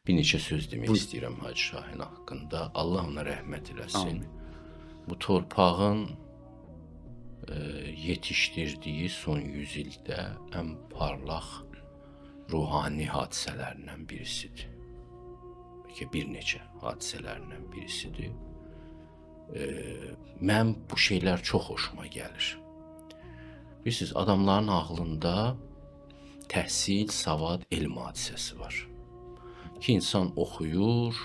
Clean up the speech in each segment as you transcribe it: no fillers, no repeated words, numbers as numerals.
Bir neçə söz demək Buyurun. istəyirəm Hacı Şahin haqqında. Allah ona rəhmət eləsin. Amin. Bu torpağın yetişdirdiyi son 100 ildə ən parlaq ruhani hadisələrindən birisidir. Bəlkə bir neçə hadisələrindən birisidir. Mən bu şeylər çox xoşuma gəlir. Bilirsiniz, adamların ağlında təhsil, savad, elm hadisəsi var. Ki insan oxuyur,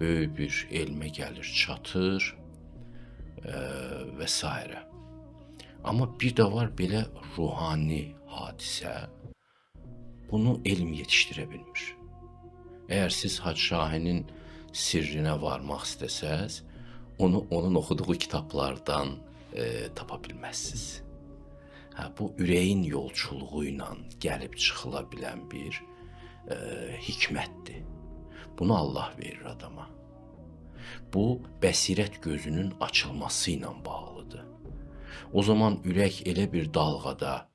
böyük bir elmə gəlir, çatır və s. Amma bir də var belə ruhani hadisə, bunu elm yetişdirə bilmir. Əgər siz Hacı Şahinin sirrinə varmaq istəsəz, onu onun oxuduğu kitablardan tapa bilməzsiniz. Bu ürəyin yolçuluğu ilə gəlib çıxıla bilən bir hikmətdir. Bunu Allah verir adama. Bu, bəsirət gözünün açılması ilə bağlıdır. O zaman ürək elə bir dalğada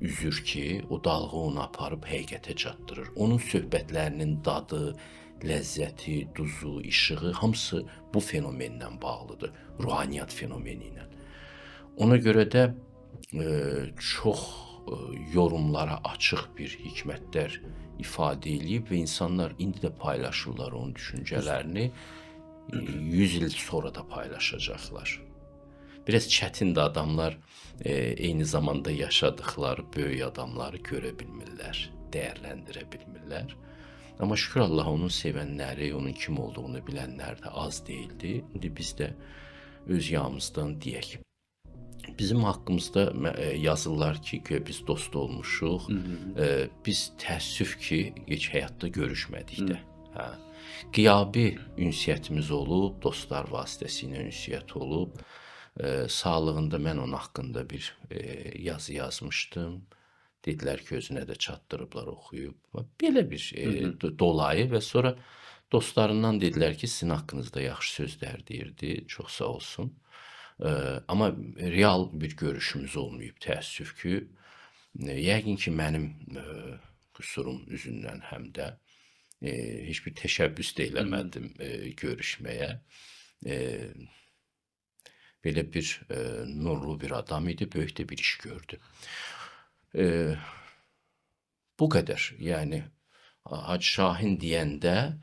üzür ki, o dalğa onu aparıb həqiqətə çatdırır. Onun söhbətlərinin dadı, ləzzəti, duzu, işığı hamısı bu fenomenlə bağlıdır. Ruhaniyyat fenomeni ilə. Ona görə də çox yorumlara açıq bir hikmətlər ifadə edib və insanlar indi də paylaşırlar onun düşüncələrini, 100 il sonra da paylaşacaqlar. Biraz çətindir adamlar eyni zamanda yaşadıkları böyük adamları görə bilmirlər, dəyərləndirə bilmirlər. Amma şükür Allah onun sevənləri, onun kim olduğunu bilənlər də az deyildi. İndi biz də öz yağımızdan deyək. Bizim haqqımızda yazırlar ki, biz dost olmuşuq. Biz təəssüf ki, heç həyatda görüşmədik də. Qiyabi ünsiyyətimiz olub, dostlar vasitəsilə ünsiyyət olub. Sağlığında mən onun haqqında bir yazı yazmışdım. Dedilər ki, özünə də çatdırıblar, oxuyub. Belə bir dolayı və sonra dostlarından dedilər ki, sizin haqqınızda yaxşı sözlər deyirdi, çox sağ olsun. Amma real bir görüşümüz olmayıb, təəssüf ki. Yəqin ki, mənim qüsurum üzündən həm də heç bir təşəbbüs də eləmədim görüşməyə. Belə bir nurlu bir adam idi, böyük də bir iş gördü. Bu qədər. Yəni, Hacı Şahin deyəndə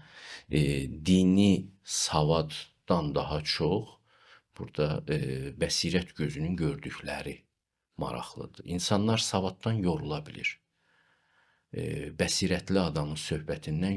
dini savaddan daha çox burada bəsirət gözünün gördükləri maraqlıdır. İnsanlar savaddan yorula bilir. Bəsirətli adamın söhbətindən